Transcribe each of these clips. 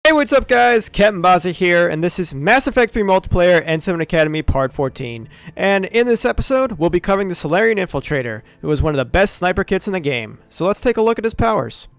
Hey, what's up guys? capnbozzy here, and this is Mass Effect 3 Multiplayer N7 Academy Part 14. And in this episode, we'll be covering the Salarian Infiltrator, who is one of the best sniper kits in the game. So let's take a look at his powers.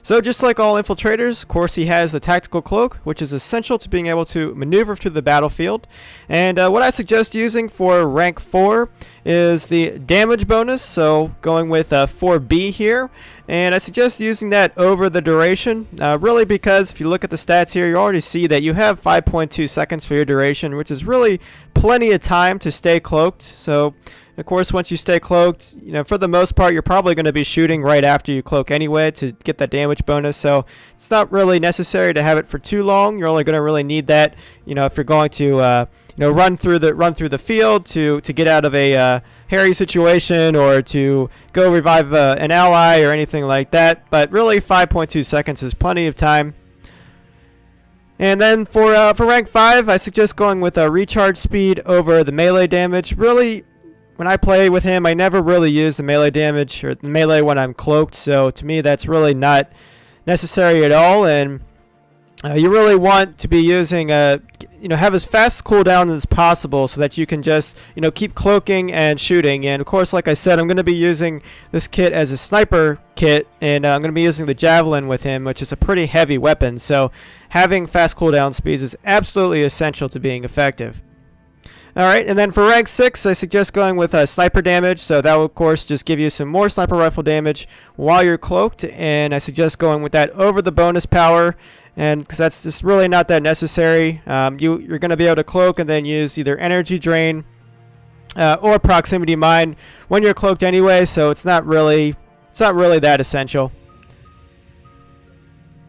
So just like all infiltrators, of course he has the tactical cloak, which is essential to being able to maneuver through the battlefield. And what I suggest using for rank 4 is the damage bonus, so going with 4B here. And I suggest using that over the duration, really because if you look at the stats here, you already see that you have 5.2 seconds for your duration, which is really plenty of time to stay cloaked. So of course, once you stay cloaked, you know, for the most part, you're probably going to be shooting right after you cloak anyway to get that damage bonus. So it's not really necessary to have it for too long. You're only going to really need that, you know, if you're going to, run through the field to get out of a hairy situation or to go revive an ally or anything like that. But really, 5.2 seconds is plenty of time. And then for rank 5, I suggest going with a recharge speed over the melee damage. Really, when I play with him, I never really use the melee damage or the melee when I'm cloaked, so to me that's really not necessary at all. And you really want to be using have as fast cooldown as possible so that you can just keep cloaking and shooting. And of course, like I said, I'm going to be using this kit as a sniper kit, and I'm going to be using the javelin with him, which is a pretty heavy weapon. So having fast cooldown speeds is absolutely essential to being effective. Alright, and then for rank 6, I suggest going with sniper damage, so that will of course just give you some more sniper rifle damage while you're cloaked, and I suggest going with that over the bonus power, and because that's just really not that necessary. You're going to be able to cloak and then use either energy drain or proximity mine when you're cloaked anyway, so it's not really that essential.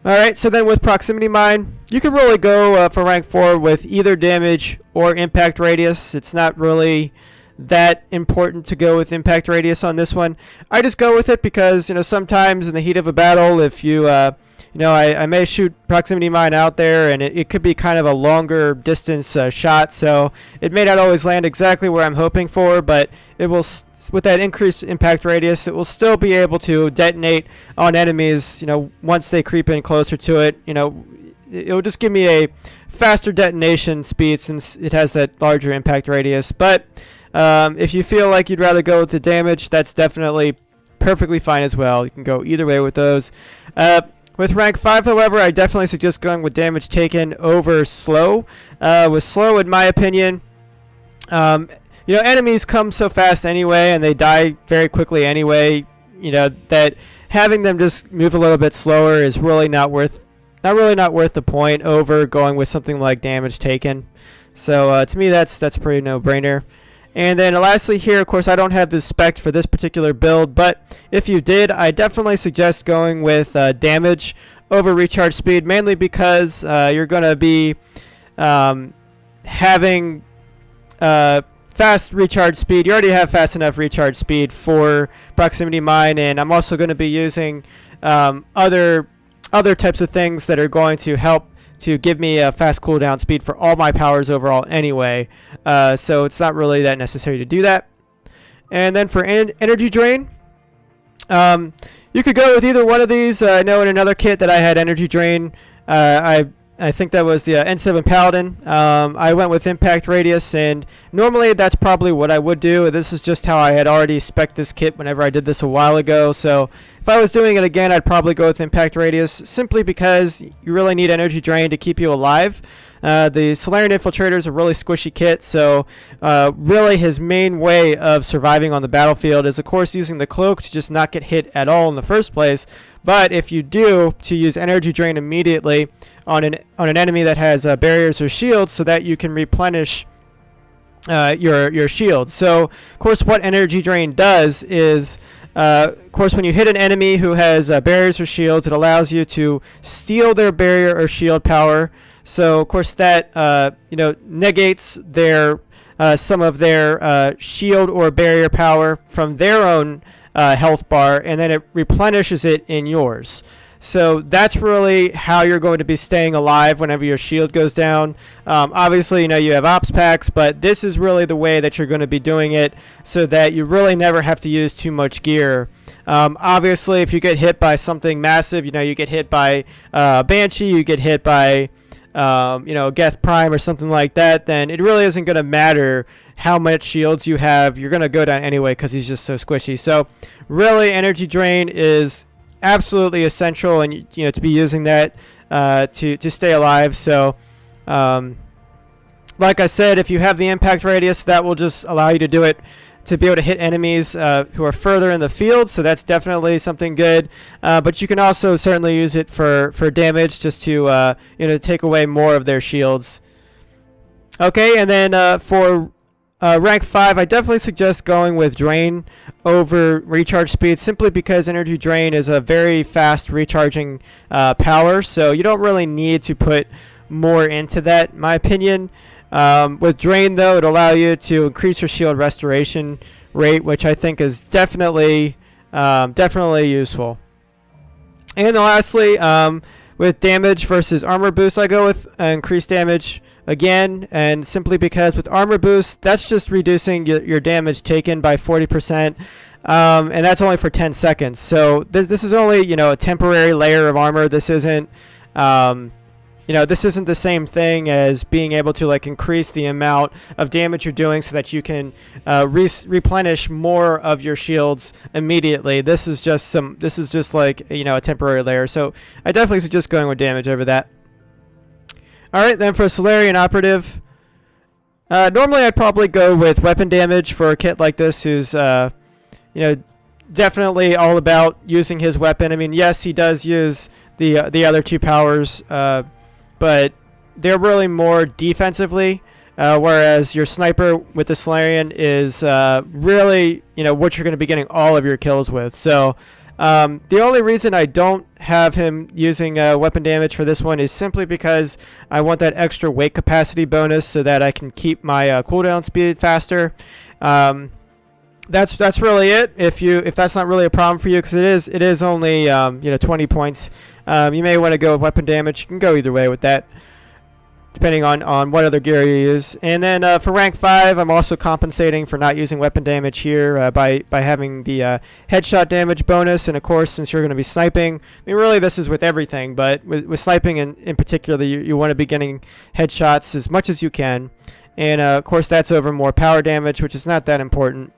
Alright, so then with proximity mine, you can really go for rank 4 with either damage or impact radius. It's not really that important to go with impact radius on this one. I just go with it because, sometimes in the heat of a battle, if I may shoot proximity mine out there and it could be kind of a longer distance shot, so it may not always land exactly where I'm hoping for, but it will with that increased impact radius, it will still be able to detonate on enemies, once they creep in closer to it. It will just give me a faster detonation speed since it has that larger impact radius. But if you feel like you'd rather go with the damage, that's definitely perfectly fine as well. You can go either way with those. With rank 5, however, I definitely suggest going with damage taken over slow. With slow, in my opinion, enemies come so fast anyway, and they die very quickly anyway, that having them just move a little bit slower is really not worth the point over going with something like damage taken. So to me, that's a pretty no-brainer. And then lastly here, of course, I don't have the spec for this particular build, but if you did, I definitely suggest going with damage over recharge speed, mainly because you're going to be having fast recharge speed. You already have fast enough recharge speed for proximity mine, and I'm also going to be using other types of things that are going to help to give me a fast cooldown speed for all my powers overall anyway. So it's not really that necessary to do that. And then for energy drain, you could go with either one of these. I know in another kit that I had energy drain. I think that was the N7 Paladin. I went with impact radius, and normally that's probably what I would do. This is just how I had already spec'd this kit whenever I did this a while ago. So if I was doing it again, I'd probably go with impact radius, simply because you really need energy drain to keep you alive. The Salarian Infiltrator is a really squishy kit, so really his main way of surviving on the battlefield is, of course, using the cloak to just not get hit at all in the first place. But if you do, to use energy drain immediately on an enemy that has barriers or shields, so that you can replenish your shield. So, of course, what energy drain does is, of course, when you hit an enemy who has barriers or shields, it allows you to steal their barrier or shield power. So, of course, that negates their some of their shield or barrier power from their own health bar, and then it replenishes it in yours. So that's really how you're going to be staying alive whenever your shield goes down. Obviously, you have ops packs, but this is really the way that you're going to be doing it so that you really never have to use too much gear. Obviously, if you get hit by something massive, you get hit by Banshee, you get hit by Geth Prime or something like that, then it really isn't going to matter how much shields you have. You're going to go down anyway because he's just so squishy. So really, energy drain is absolutely essential, and to be using that to stay alive. So like I said, if you have the impact radius, that will just allow you to do it to be able to hit enemies who are further in the field, so that's definitely something good. But you can also certainly use it for damage, just to take away more of their shields. Okay, and then for rank 5, I definitely suggest going with Drain over Recharge Speed, simply because Energy Drain is a very fast recharging power, so you don't really need to put more into that, in my opinion. With Drain, though, it'll allow you to increase your shield restoration rate, which I think is definitely useful. And then lastly, with damage versus armor boost, I go with increased damage again, and simply because with armor boost, that's just reducing your damage taken by 40%, and that's only for 10 seconds. So this is only a temporary layer of armor. This isn't this isn't the same thing as being able to increase the amount of damage you're doing so that you can replenish more of your shields immediately. This is just a temporary layer. So I definitely suggest going with damage over that. All right, then for Salarian Operative, normally I'd probably go with weapon damage for a kit like this, who's definitely all about using his weapon. I mean, yes, he does use the other two powers, but they're really more defensively, whereas your sniper with the Salarian is really what you're going to be getting all of your kills with. So the only reason I don't have him using weapon damage for this one is simply because I want that extra weight capacity bonus so that I can keep my cooldown speed faster. That's really it. If that's not really a problem for you, because it is only 20 points, you may want to go with weapon damage. You can go either way with that, depending on what other gear you use. And then for rank 5, I'm also compensating for not using weapon damage here by having the headshot damage bonus. And of course, since you're going to be sniping, I mean, really this is with everything, but with sniping in particular, you want to be getting headshots as much as you can. And of course, that's over more power damage, which is not that important.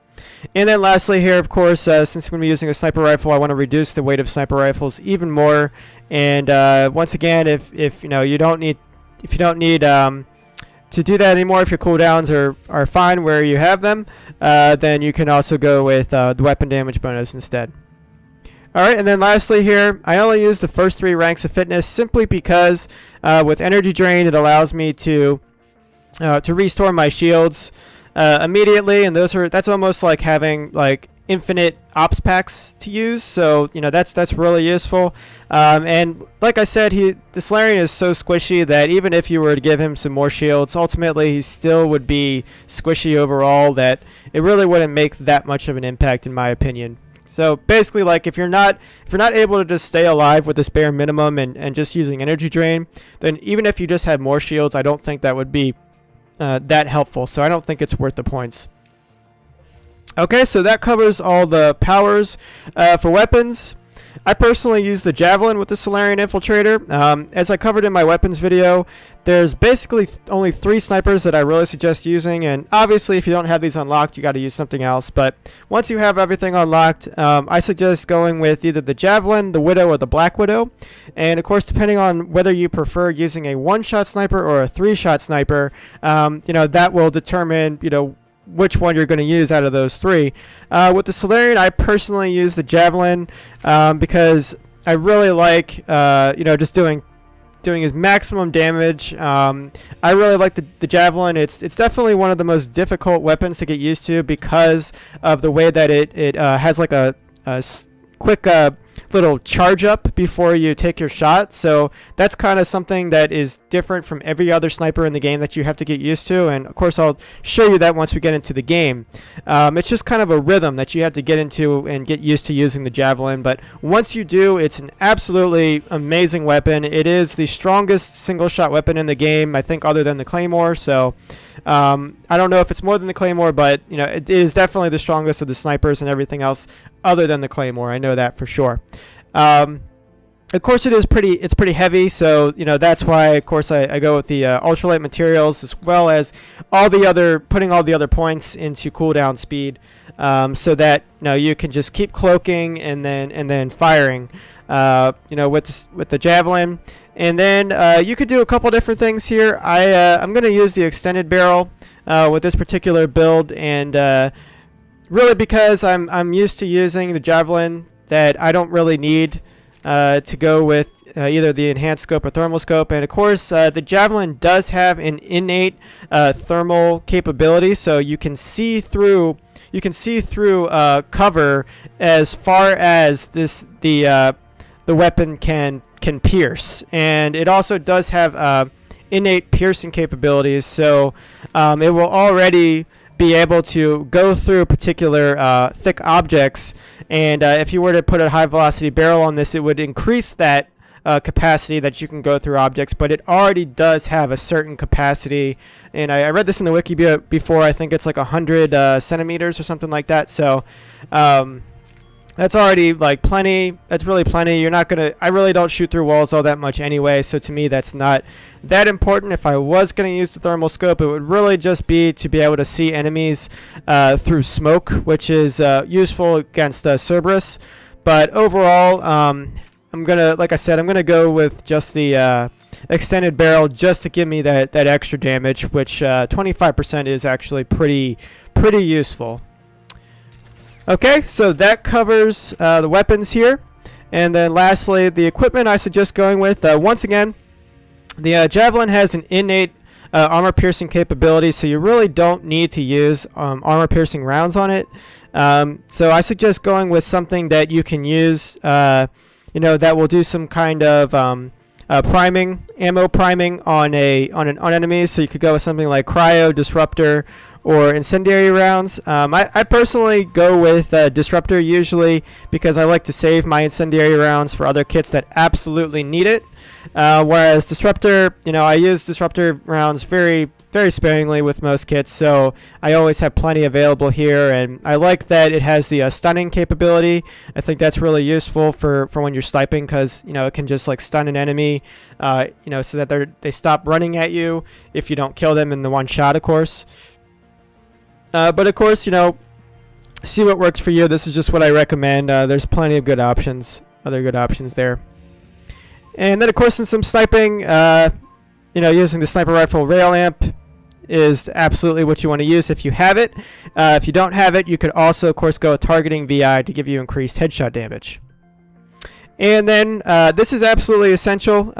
And then lastly here, of course, since I'm going to be using a sniper rifle, I want to reduce the weight of sniper rifles even more. And once again, if you don't need to do that anymore, if your cooldowns are fine where you have them, then you can also go with the weapon damage bonus instead. Alright, and then lastly here, I only use the first 3 ranks of fitness simply because with energy drain, it allows me to restore my shields immediately, and that's almost like having infinite ops packs to use. So that's really useful. And like I said, the Salarian is so squishy that even if you were to give him some more shields, ultimately he still would be squishy overall, that it really wouldn't make that much of an impact, in my opinion. So basically, if you're not able to just stay alive with this bare minimum and just using energy drain, then even if you just had more shields, I don't think that would be that helpful. So I don't think it's worth the points. Okay, so that covers all the powers. For weapons, I personally use the Javelin with the Salarian Infiltrator. As I covered in my weapons video, there's basically only 3 snipers that I really suggest using, and obviously if you don't have these unlocked, you got to use something else. But once you have everything unlocked, I suggest going with either the Javelin, the Widow, or the Black Widow. And of course, depending on whether you prefer using a 1-shot sniper or a 3-shot sniper, that will determine which one you're going to use out of those 3. With the Salarian, I personally use the Javelin because I really like just doing his maximum damage. I really like the Javelin. It's definitely one of the most difficult weapons to get used to because of the way that it has a quick little charge up before you take your shot. So that's kind of something that is different from every other sniper in the game that you have to get used to. And of course, I'll show you that once we get into the game. It's just kind of a rhythm that you have to get into and get used to using the javelin. But once you do, it's an absolutely amazing weapon. It is the strongest single shot weapon in the game, I think, other than the Claymore. So I don't know if it's more than the Claymore, but you know, it is definitely the strongest of the snipers and everything else other than the Claymore. I know that for sure. Of course, it's pretty heavy, so you know that's why, of course, I go with the ultralight materials, as well as putting all the other points into cooldown speed, so that you know you can just keep cloaking and then firing, you know, with the javelin. And then you could do a couple different things here. I'm going to use the extended barrel with this particular build, and really because I'm used to using the javelin, that I don't really need to go with either the enhanced scope or thermal scope. And of course, the javelin does have an innate thermal capability, so you can see through cover as far as the weapon can pierce. And it also does have innate piercing capabilities, so it will already be able to go through particular thick objects. And if you were to put a high velocity barrel on this, it would increase that capacity that you can go through objects, but it already does have a certain capacity. And I read this in the wiki before. I think it's like 100 centimeters or something like that. So that's already like plenty. That's really plenty. I really don't shoot through walls all that much anyway, so to me that's not that important. If I was going to use the thermal scope, it would really just be to be able to see enemies through smoke, which is useful against Cerberus. But overall, like I said, I'm gonna go with just the extended barrel, just to give me that extra damage, which 25% is actually pretty useful. Okay, so that covers the weapons here. And then lastly, the equipment I suggest going with. Once again, the Javelin has an innate armor piercing capability, so you really don't need to use armor piercing rounds on it. So I suggest going with something that you can use, that will do some kind of ammo priming on enemies. So you could go with something like cryo, disruptor, or incendiary rounds. I personally go with disruptor usually, because I like to save my incendiary rounds for other kits that absolutely need it. Whereas disruptor, I use disruptor rounds very sparingly with most kits, so I always have plenty available here. And I like that it has the stunning capability. I think that's really useful for when you're sniping, because it can just like stun an enemy, so that they stop running at you if you don't kill them in the one shot, of course. But of course, see what works for you. This is just what I recommend. There's plenty of other good options there. And then of course, in some sniping, using the sniper rifle rail amp is absolutely what you want to use if you have it. If you don't have it, you could also, of course, go with targeting VI to give you increased headshot damage. And then this is absolutely essential.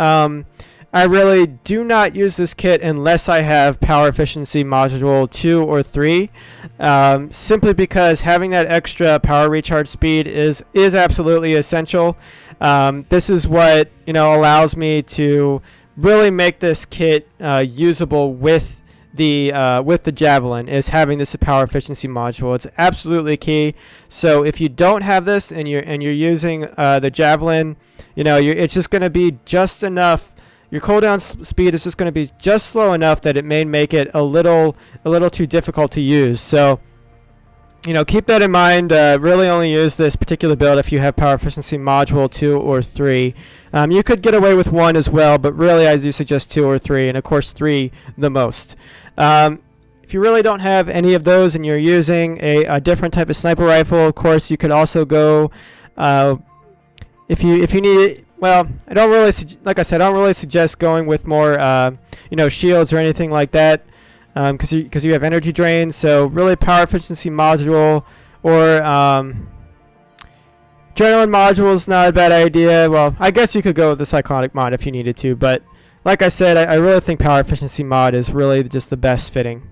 I really do not use this kit unless I have power efficiency module 2 or 3, simply because having that extra power recharge speed is absolutely essential. This is what allows me to really make this kit usable with the Javelin, is having this power efficiency module. It's absolutely key. So if you don't have this and you're using the Javelin, it's just going to be just enough. Your cooldown speed is just going to be just slow enough that it may make it a little too difficult to use. So keep that in mind. Really only use this particular build if you have power efficiency module 2 or 3. You could get away with 1 as well, but really I do suggest 2 or 3, and of course 3 the most. If you really don't have any of those and you're using a different type of sniper rifle, of course you could also go, if you need it. Well, I don't really suggest going with more shields or anything like that, because you have energy drains. So really, power efficiency module or adrenaline module is not a bad idea. Well, I guess you could go with the cyclonic mod if you needed to, but like I said, I really think power efficiency mod is really just the best fitting.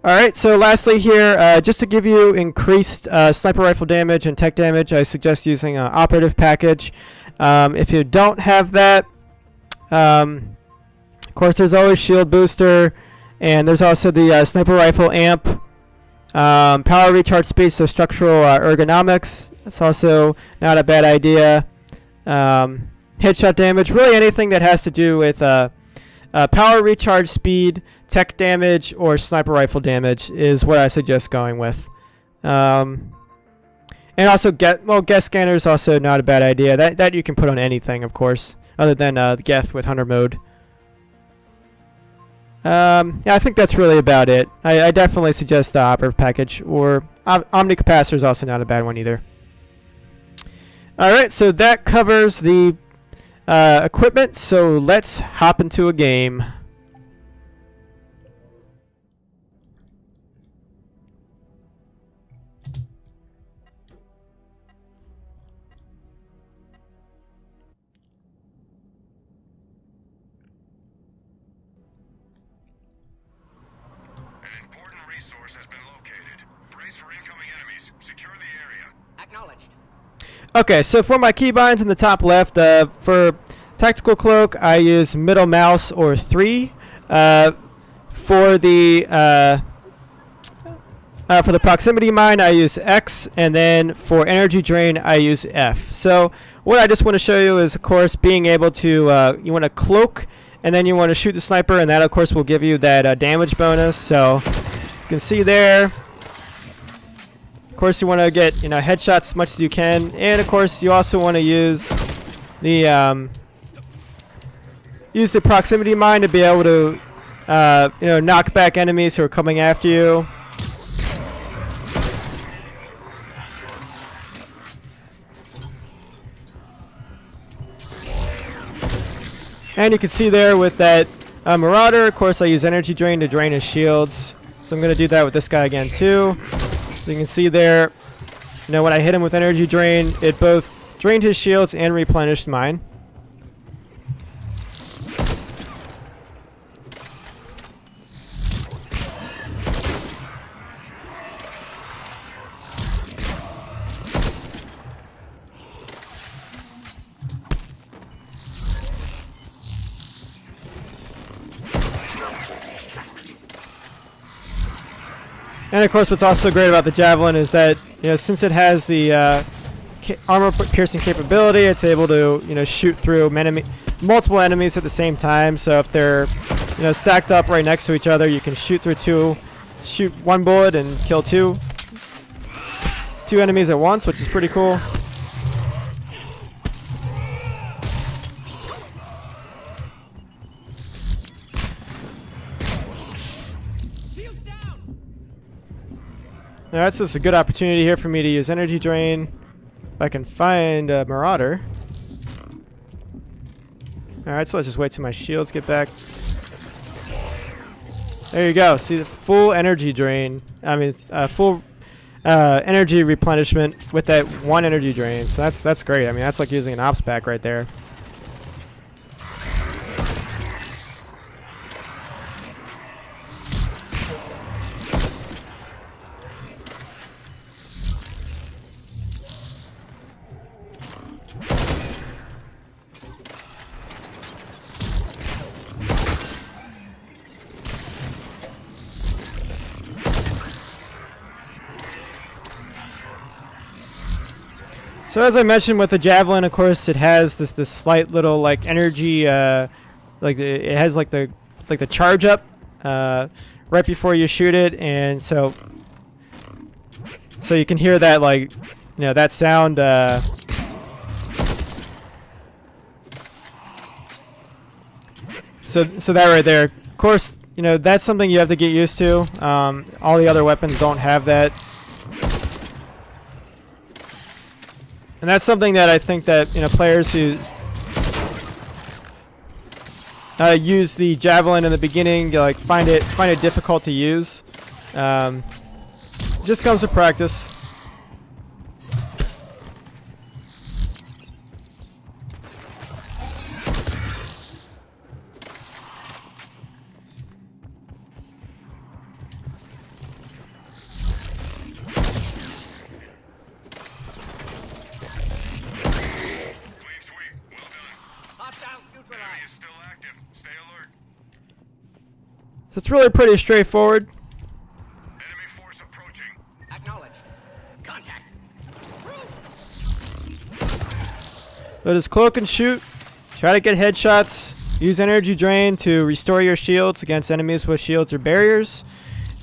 Alright, so lastly here, just to give you increased sniper rifle damage and tech damage, I suggest using an operative package. If you don't have that, of course there's always shield booster, and there's also the sniper rifle amp, power recharge speed, so structural ergonomics. That's also not a bad idea. Headshot damage, really anything that has to do with power recharge speed, tech damage, or sniper rifle damage is what I suggest going with. And also, gas scanner is also not a bad idea. That you can put on anything, of course, other than the Geth with hunter mode. Yeah, I think that's really about it. I definitely suggest the operative package, or Omni Capacitor is also not a bad one either. Alright, so that covers the equipment, so let's hop into a game. An important resource has been located. Brace for incoming enemies. Secure the area. Acknowledged. Okay, so for my keybinds in the top left, for tactical cloak, I use middle mouse or 3. For the proximity mine, I use X, and then for energy drain, I use F. So what I just want to show you is, of course, being able to you want to cloak, and then you want to shoot the sniper, and that, of course, will give you that damage bonus. So you can see there. Of course, you want to get headshots as much as you can, and of course, you also want to use the proximity mine to be able to knock back enemies who are coming after you. And you can see there with that Marauder, of course, I use energy drain to drain his shields. So I'm going to do that with this guy again too. So you can see there, when I hit him with energy drain, it both drained his shields and replenished mine. And of course, what's also great about the Javelin is that, since it has the armor piercing capability, it's able to, shoot through multiple enemies at the same time. So if they're, stacked up right next to each other, you can shoot one bullet and kill two enemies at once, which is pretty cool. Alright, so it's a good opportunity here for me to use energy drain. If I can find a Marauder. Alright, so let's just wait till my shields get back. There you go. See the full energy drain. Full energy replenishment with that one energy drain. So that's great. That's like using an ops pack right there. So as I mentioned with the Javelin, of course, it has this slight little energy, it has the charge up right before you shoot it, and so you can hear that that sound. So that right there, of course, that's something you have to get used to. All the other weapons don't have that. And that's something that I think that players who use the Javelin in the beginning find it difficult to use. Just comes with practice. Stay alert. So it's really pretty straightforward. Enemy force approaching. Acknowledged. Contact. So just cloak and shoot. Try to get headshots. Use energy drain to restore your shields against enemies with shields or barriers.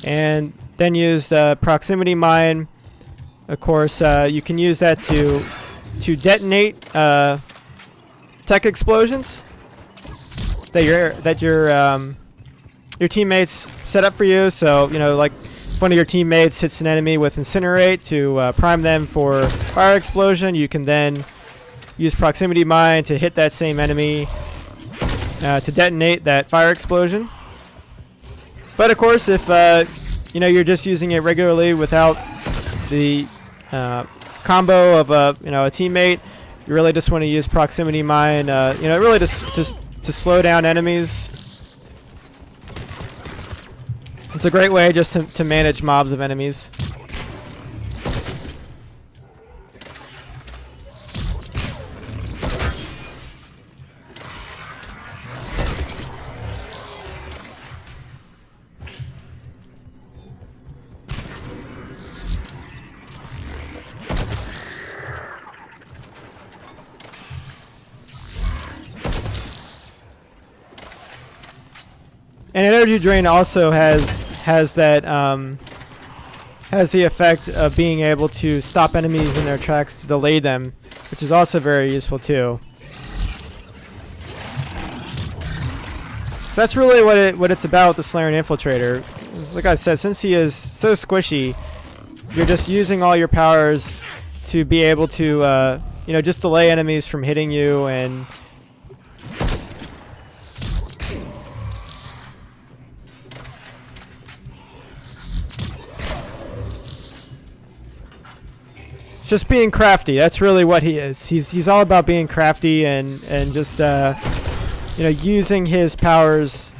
And then use proximity mine. Of course, you can use that to detonate tech explosions that your teammates set up for you. So like if one of your teammates hits an enemy with incinerate to prime them for fire explosion, you can then use proximity mine to hit that same enemy to detonate that fire explosion. But of course, if you're just using it regularly without the combo of a teammate, you really just want to use proximity mine. Really just to slow down enemies. It's a great way just to manage mobs of enemies. And energy drain also has that has the effect of being able to stop enemies in their tracks to delay them, which is also very useful too. So that's really what it's about with the Salarian Infiltrator. Like I said, since he is so squishy, you're just using all your powers to be able to just delay enemies from hitting you and just being crafty. That's really what he is. He's all about being crafty and just using his powers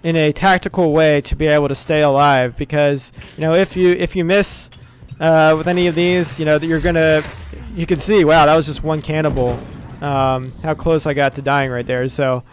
in a tactical way to be able to stay alive. Because if you miss with any of these, you can see, wow, that was just one cannibal. How close I got to dying right there. So.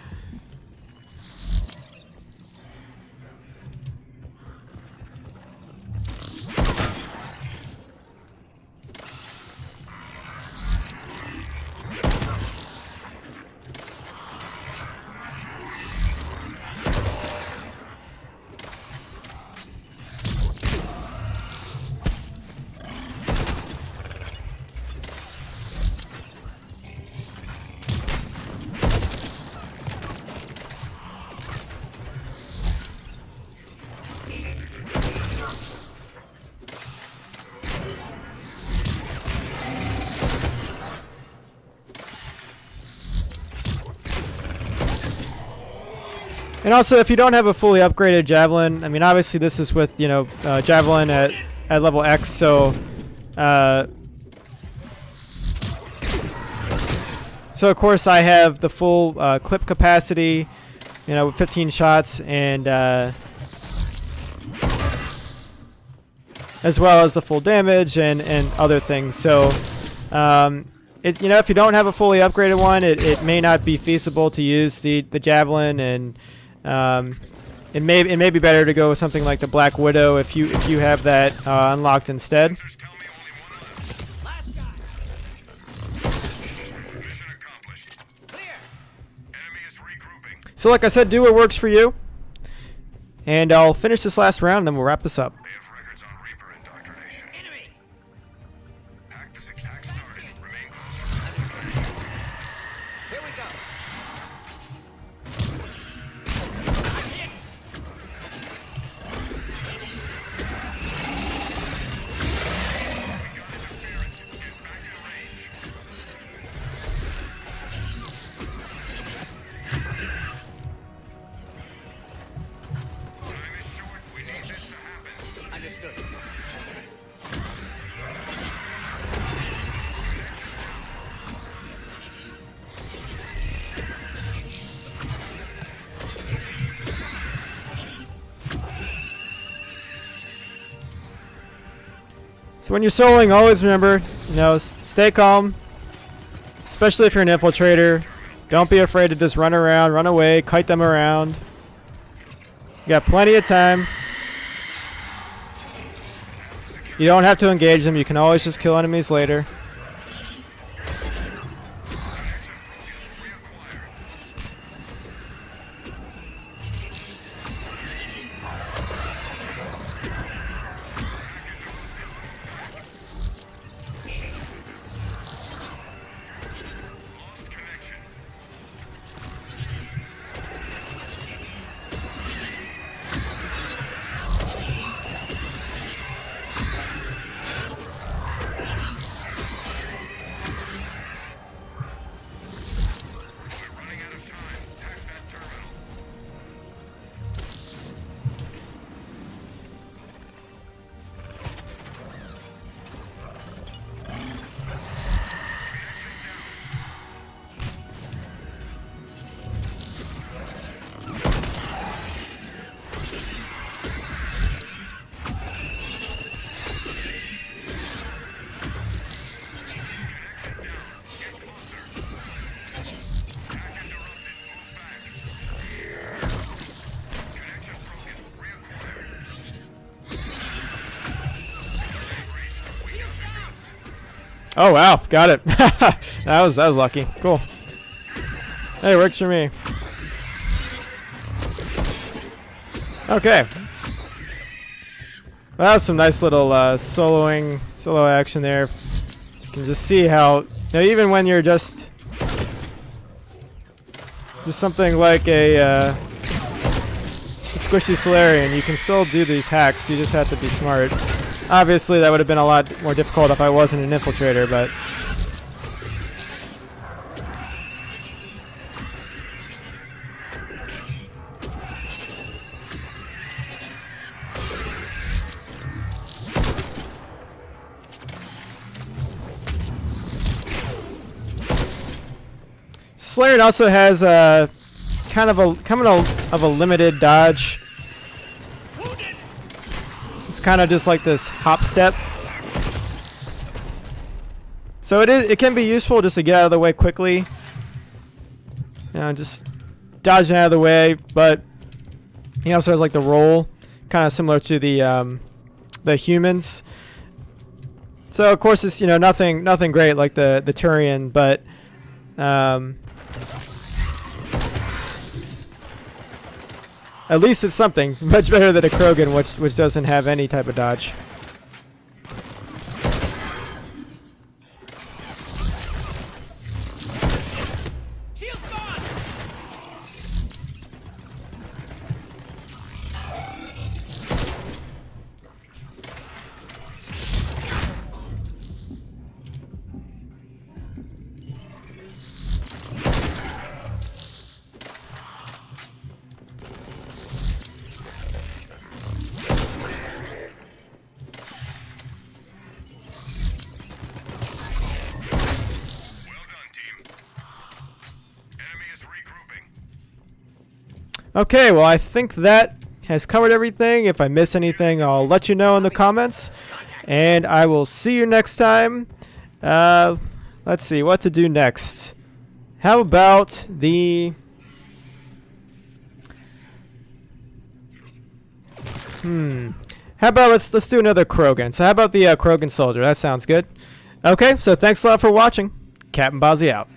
And also, if you don't have a fully upgraded Javelin, I mean, obviously this is with, Javelin at level X, so of course I have the full clip capacity, with 15 shots, and as well as the full damage and other things. So, if you don't have a fully upgraded one, it may not be feasible to use the Javelin, and it may be better to go with something like the Black Widow if you have that unlocked instead. Sensors tell me only one left. Mission accomplished. Clear. Enemy is regrouping. So like I said, do what works for you. And I'll finish this last round, and then we'll wrap this up. They have records on Reaper indoctrination. Enemy. Hack started. Remain close. Here we go. Time is short. We need this to happen. Understood. So when you're soloing, always remember, stay calm, especially if you're an infiltrator. Don't be afraid to just run around, run away, kite them around. You got plenty of time. You don't have to engage them. You can always just kill enemies later. Oh wow, got it. that was lucky. Cool. Hey, works for me. Okay. Well, that was some nice little solo action there. You can just see how, even when you're just something like a squishy Salarian, you can still do these hacks. You just have to be smart. Obviously, that would have been a lot more difficult if I wasn't an infiltrator, but... Salarian also has a kind of a limited dodge. It's kind of just like this hop step. So it can be useful just to get out of the way quickly. Just dodging out of the way, but he also has like the roll, kind of similar to the humans. So of course it's nothing great like the Turian, but at least it's something. Much better than a Krogan, which doesn't have any type of dodge. Shield's gone! Okay, well I think that has covered everything. If I miss anything, I'll let you know in the comments. And I will see you next time. Let's see what to do next. How about the... How about let's do another Krogan. So how about the Krogan soldier? That sounds good. Okay, so thanks a lot for watching. capnbozzy out.